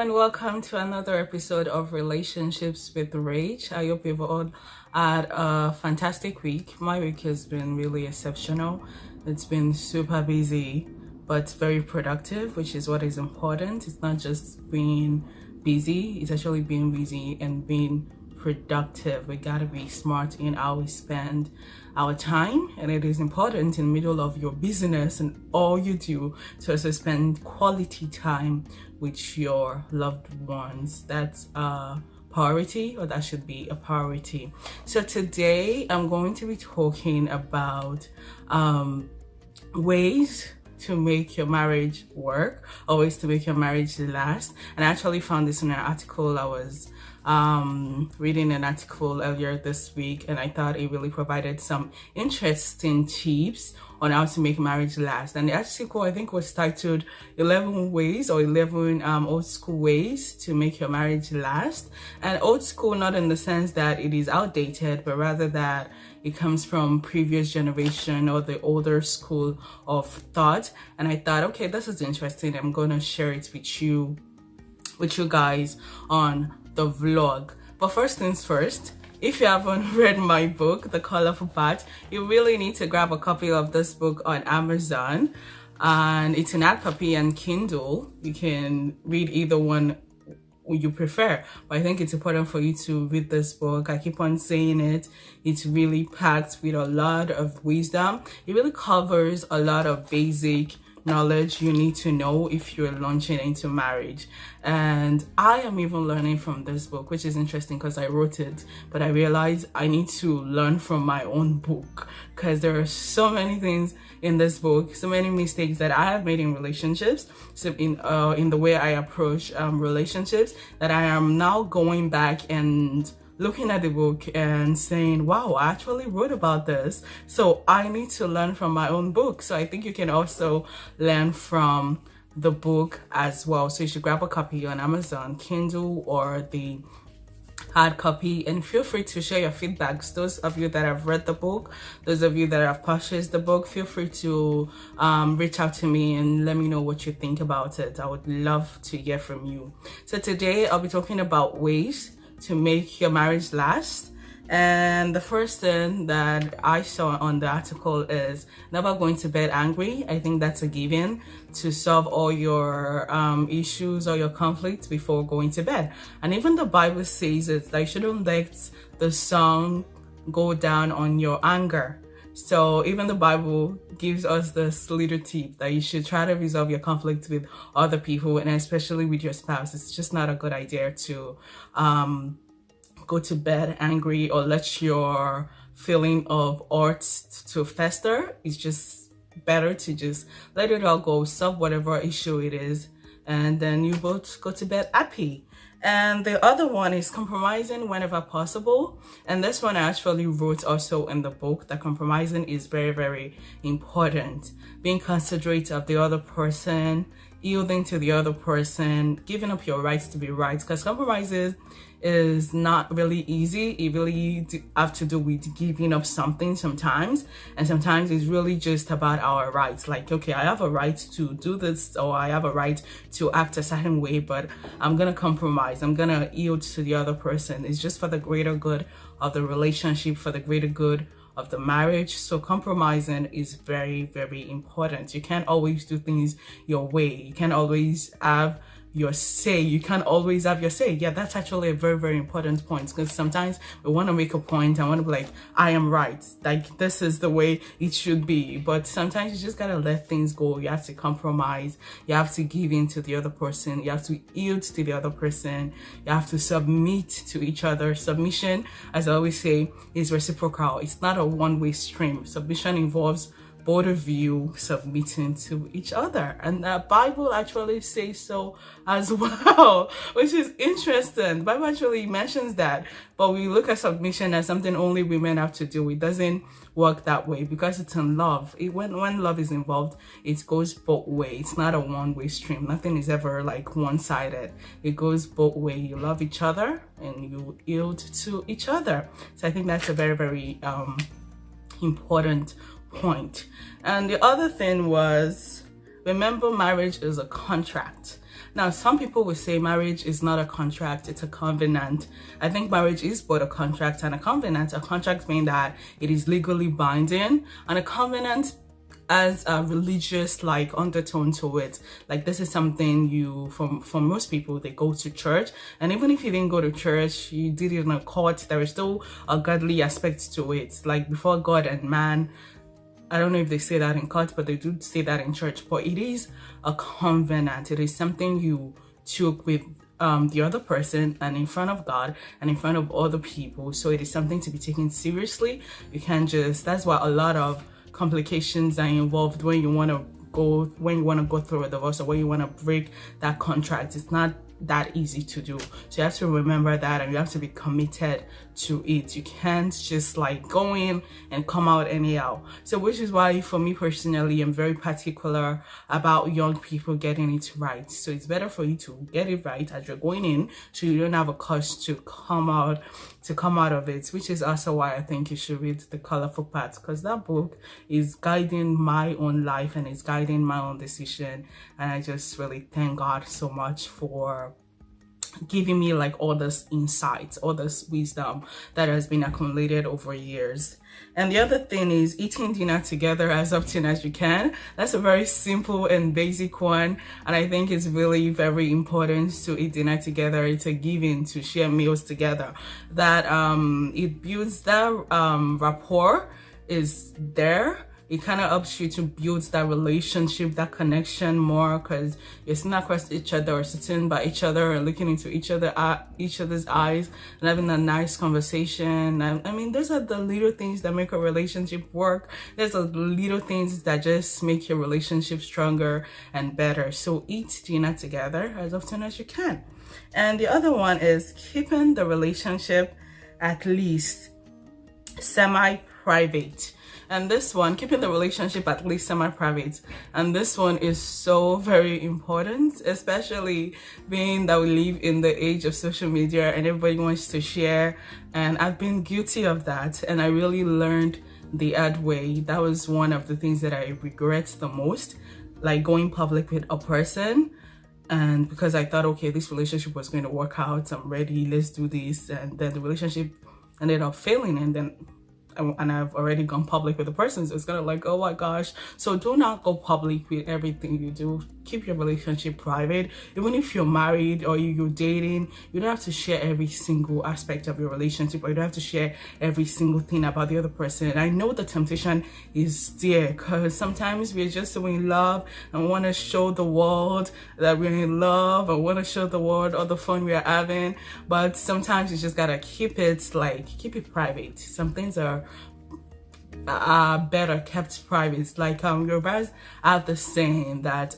and welcome to another episode of Relationships with Rach. I hope you've all had a fantastic week. My week has been really exceptional. It's been super busy, but very productive, which is what is important. It's not just being busy, it's actually being busy and being productive. We gotta be smart in how we spend our time, and it is important in the middle of your business and all you do to also spend quality time with your loved ones. That's a priority, or that should be a priority. So today I'm going to be talking about ways to make your marriage work, or ways to make your marriage last. And I actually found this in an article. I was reading an article earlier this week, and I thought it really provided some interesting tips on how to make marriage last. And the article, I think, was titled 11 ways or 11 old school ways to make your marriage last. And old school not in the sense that it is outdated, but rather that it comes from previous generation or the older school of thought. And I thought, okay, this is interesting. I'm gonna share it with you guys on the vlog. But first things first, if you haven't read my book, The Colorful Path, you really need to grab a copy of this book on Amazon. And it's an hard copy and Kindle. You can read either one you prefer, but I think it's important for you to read this book. I keep on saying it. It's really packed with a lot of wisdom. It really covers a lot of basic knowledge you need to know if you're launching into marriage. And I am even learning from this book, which is interesting because I wrote it, but I realized I need to learn from my own book, because there are so many things in this book, so many mistakes that I have made in relationships, so in the way I approach relationships, that I am now going back and looking at the book and saying, wow, I actually wrote about this. So I need to learn from my own book. So I think you can also learn from the book as well. So you should grab a copy on Amazon, Kindle, or the hard copy, and feel free to share your feedbacks. Those of you that have read the book, those of you that have purchased the book, feel free to reach out to me and let me know what you think about it. I would love to hear from you. So today I'll be talking about ways to make your marriage last. And the first thing that I saw on the article is never going to bed angry. I think that's a given to solve all your issues or your conflicts before going to bed. And even the Bible says it, that you shouldn't let the sun go down on your anger. So even the Bible gives us this little tip that you should try to resolve your conflict with other people, and especially with your spouse. It's just not a good idea to go to bed angry or let your feeling of hurt to fester. It's just better to just let it all go, solve whatever issue it is, and then you both go to bed happy. And the other one is compromising whenever possible. And this one I actually wrote also in the book, that compromising is very, very important. Being considerate of the other person, yielding to the other person, giving up your rights to be right. Because compromises is not really easy. It really have to do with giving up something sometimes. And sometimes it's really just about our rights. Like, okay, I have a right to do this, or I have a right to act a certain way, but I'm going to compromise. I'm going to yield to the other person. It's just for the greater good of the relationship, for the greater good of the marriage. So compromising is very, very important. You can't always do things your way. You can't always have your say. You can't always have your say. Yeah, that's actually a very, very important point, because sometimes we want to make a point and want to be like, I am right, like this is the way it should be. But sometimes you just gotta let things go. You have to compromise. You have to give in to the other person. You have to yield to the other person. You have to submit to each other. Submission, as I always say, is reciprocal. It's not a one-way stream. Submission involves both of you submitting to each other, and the Bible actually says so as well, which is interesting. The Bible actually mentions that, but we look at submission as something only women have to do. It doesn't work that way, because it's in love. When love is involved, it goes both ways. It's not a one-way stream. Nothing is ever like one-sided. It goes both ways. You love each other and you yield to each other. So I think that's a very, very important point. And the other thing was remember, marriage is a contract. Now, some people will say marriage is not a contract, it's a covenant. I think marriage is both a contract and a covenant. A contract means that it is legally binding, and a covenant as a religious like undertone to it. Like, this is something you, for most people, they go to church, and even if you didn't go to church, you did it in a court, there is still a godly aspect to it. Like, before God and man, I don't know if they say that in court, but they do say that in church. But it is a covenant. It is something you took with the other person and in front of God and in front of other people. So it is something to be taken seriously. You can't just, that's why a lot of complications are involved when you want to go through a divorce, or when you want to break that contract. It's not that easy to do. So you have to remember that, and you have to be committed to it. You can't just like go in and come out anyhow. So which is why for me personally, I'm very particular about young people getting it right. So it's better for you to get it right as you're going in, so you don't have a cause to come out of it, which is also why I think you should read The Colorful Path, because that book is guiding my own life and is guiding my own decision. And I just really thank God so much for giving me like all this insights, all this wisdom that has been accumulated over years. And the other thing is eating dinner together as often as you can. That's a very simple and basic one, and I think it's really very important to eat dinner together. It's a giving to share meals together. That it builds that rapport is there. It kind of helps you to build that relationship, that connection more, because you're sitting across each other or sitting by each other and looking into each other's eyes and having a nice conversation. I mean, those are the little things that make a relationship work. There's a little things that just make your relationship stronger and better. So eat dinner together as often as you can. And the other one is keeping the relationship at least semi-private. And this one, keeping the relationship at least semi-private. And this one is so very important, especially being that we live in the age of social media and everybody wants to share. And I've been guilty of that, and I really learned the hard way. That was one of the things that I regret the most, like going public with a person. And because I thought, okay, this relationship was going to work out, I'm ready, let's do this. And then the relationship ended up failing, and I've already gone public with the person. So it's kind of like, oh my gosh. So do not go public with everything you do. Keep your relationship private. Even if you're married or you're dating, you don't have to share every single aspect of your relationship, or you don't have to share every single thing about the other person. And I know the temptation is there, because sometimes we're just so in love and want to show the world that we're in love, and want to show the world all the fun we are having. But sometimes you just gotta keep it private. Some things are better kept private. Like Yorubas have the saying that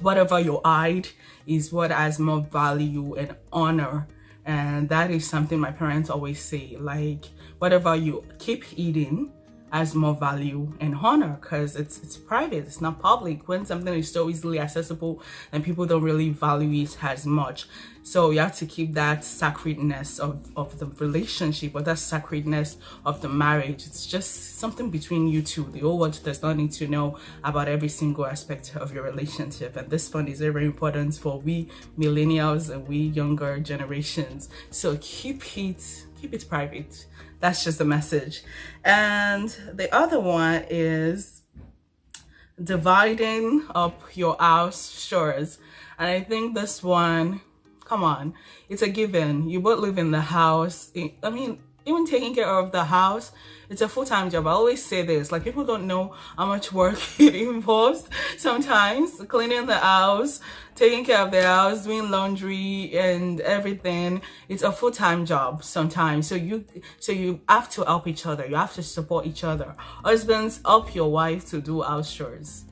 whatever you hide is what has more value and honor. And that is something my parents always say, like, whatever you keep eating has more value and honor, because it's private, it's not public. When something is so easily accessible, and people don't really value it as much. So you have to keep that sacredness of the relationship, or that sacredness of the marriage. It's just something between you two. The whole world does not need to know about every single aspect of your relationship. And this one is very important for we millennials and we younger generations. So keep it private. That's just the message. And the other one is dividing up your house chores. And I think this one, come on, it's a given. You both live in the house. I mean, even taking care of the house, it's a full-time job. I always say this, like, people don't know how much work it involves sometimes. Cleaning the house, taking care of the house, doing laundry and everything. It's a full-time job sometimes. So you have to help each other. You have to support each other. Husbands, help your wife to do house chores.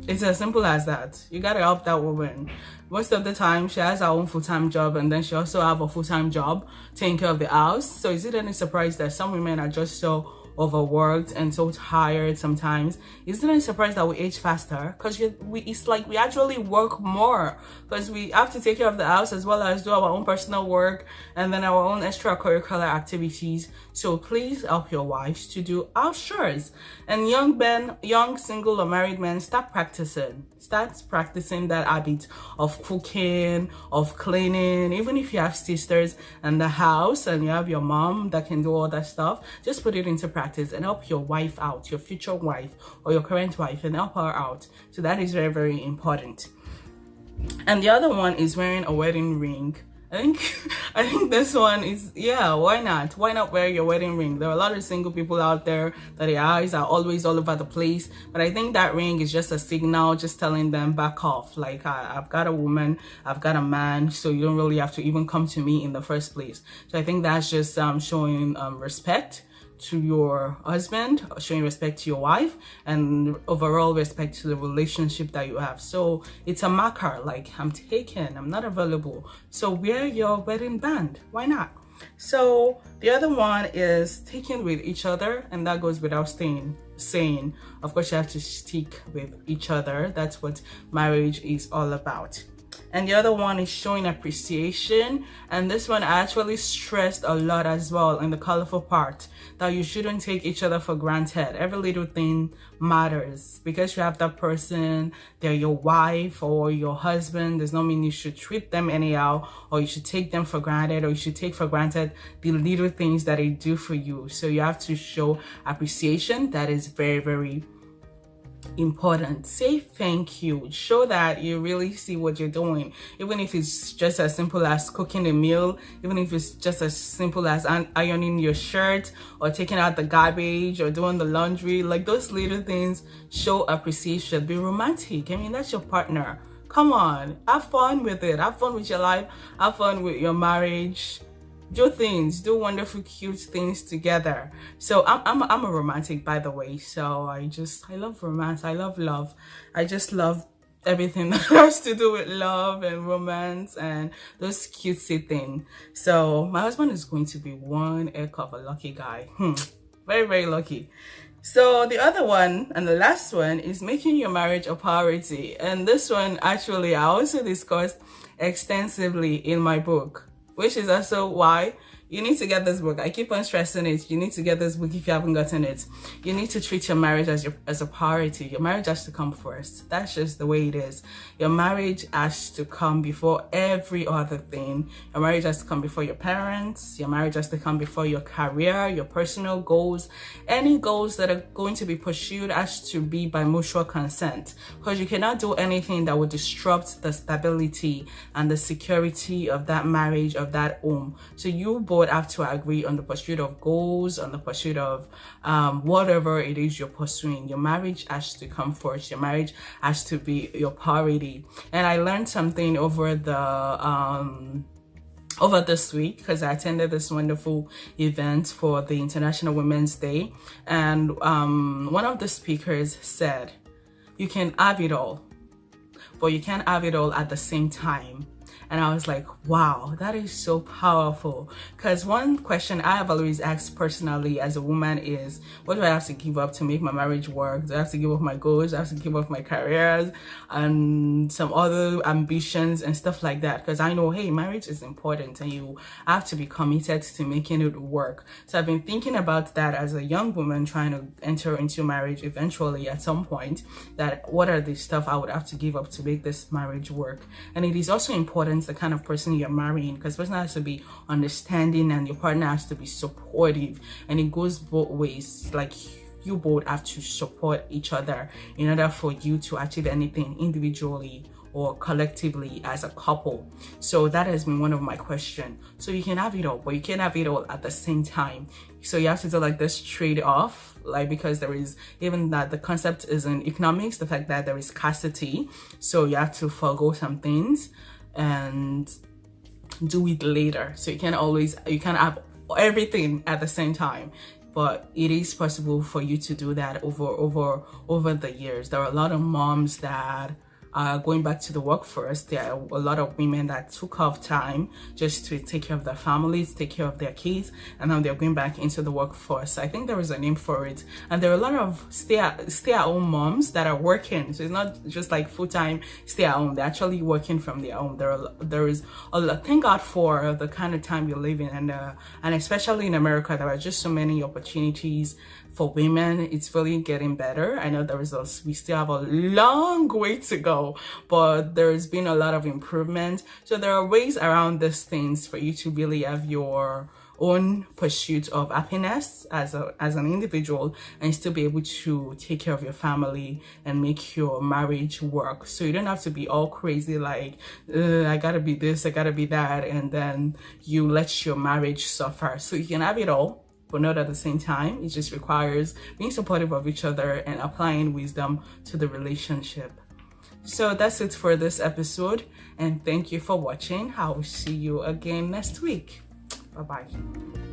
It's as simple as that. You gotta help that woman. Most of the time, she has her own full-time job, and then she also have a full-time job taking care of the house. So is it any surprise that some women are just so overworked and so tired sometimes, isn't it surprised that we age faster? Because it's like we actually work more, because we have to take care of the house as well as do our own personal work and then our own extracurricular activities. So please help your wives to do house chores. And young men, young single or married men, start practicing that habit of cooking, of cleaning. Even if you have sisters in the house and you have your mom that can do all that stuff, just put it into practice and help your wife out, your future wife or your current wife, and help her out. So that is very, very important. And the other one is wearing a wedding ring. I think this one is, yeah, why not? Why not wear your wedding ring? There are a lot of single people out there that their eyes are always all over the place. But I think that ring is just a signal, just telling them back off. Like, I've got a woman, I've got a man, so you don't really have to even come to me in the first place. So I think that's just showing respect to your husband, showing respect to your wife, and overall respect to the relationship that you have. So it's a marker, like, I'm taken, I'm not available, so wear your wedding band. Why not? So the other one is sticking with each other, and that goes without saying. Of course, you have to stick with each other. That's what marriage is all about. And the other one is showing appreciation. And this one I actually stressed a lot as well in the colorful part, that you shouldn't take each other for granted. Every little thing matters. Because you have that person, they're your wife or your husband, does not mean you should treat them anyhow, or you should take them for granted, or you should take for granted the little things that they do for you. So you have to show appreciation. That is very, very important. Say thank you. Show that you really see what you're doing, even if it's just as simple as cooking a meal, even if it's just as simple as ironing your shirt or taking out the garbage or doing the laundry. Like, those little things show appreciation. Be romantic. I mean, that's your partner. Come on, have fun with it. Have fun with your life, have fun with your marriage. Do things, do wonderful, cute things together. So I'm a romantic, by the way. So I love romance. I love love. I just love everything that has to do with love and romance and those cutesy things. So my husband is going to be one heck of a lucky guy. Very, very lucky. So the other one and the last one is making your marriage a priority. And this one, actually, I also discussed extensively in my book, which is also why you need to get this book. I keep on stressing it. You need to get this book if you haven't gotten it. You need to treat your marriage as a priority. Your marriage has to come first. That's just the way it is. Your marriage has to come before every other thing. Your marriage has to come before your parents. Your marriage has to come before your career, your personal goals. Any goals that are going to be pursued has to be by mutual consent, because you cannot do anything that would disrupt the stability and the security of that marriage, of that home. So you both have to agree on the pursuit of goals, on the pursuit of whatever it is you're pursuing. Your marriage has to come first. Your marriage has to be your priority. And I learned something over this week, because I attended this wonderful event for the International Women's Day, and one of the speakers said, you can have it all, but you can't have it all at the same time. And I was like, wow, that is so powerful. Because one question I have always asked personally as a woman is, what do I have to give up to make my marriage work? Do I have to give up my goals? Do I have to give up my careers and some other ambitions and stuff like that? Because I know, hey, marriage is important and you have to be committed to making it work. So I've been thinking about that as a young woman trying to enter into marriage eventually at some point, that what are the stuff I would have to give up to make this marriage work? And it is also important the kind of person you're marrying, because the person has to be understanding and your partner has to be supportive, and it goes both ways. Like, you both have to support each other in order for you to achieve anything individually or collectively as a couple. So that has been one of my questions. So you can have it all, but you can't have it all at the same time. So you have to do like this trade-off, like, because there is, even that the concept is in economics, the fact that there is scarcity, so you have to forgo some things and do it later. So you can't have everything at the same time, but it is possible for you to do that over the years. There are a lot of moms that going back to the workforce. There are a lot of women that took off time just to take care of their families, take care of their kids, and now they're going back into the workforce. I think there is a name for it. And there are a lot of stay-at-home moms that are working. So it's not just like full-time stay-at-home. They're actually working from their home. There is a lot. Thank God for the kind of time you live in, and especially in America, there are just so many opportunities for women. It's really getting better. I know we still have a long way to go, but there's been a lot of improvement. So there are ways around these things for you to really have your own pursuit of happiness as an individual and still be able to take care of your family and make your marriage work. So you don't have to be all crazy like I gotta be this, I gotta be that, and then you let your marriage suffer. So you can have it all, but not at the same time. It just requires being supportive of each other and applying wisdom to the relationship. So that's it for this episode, and thank you for watching. I will see you again next week. Bye-bye.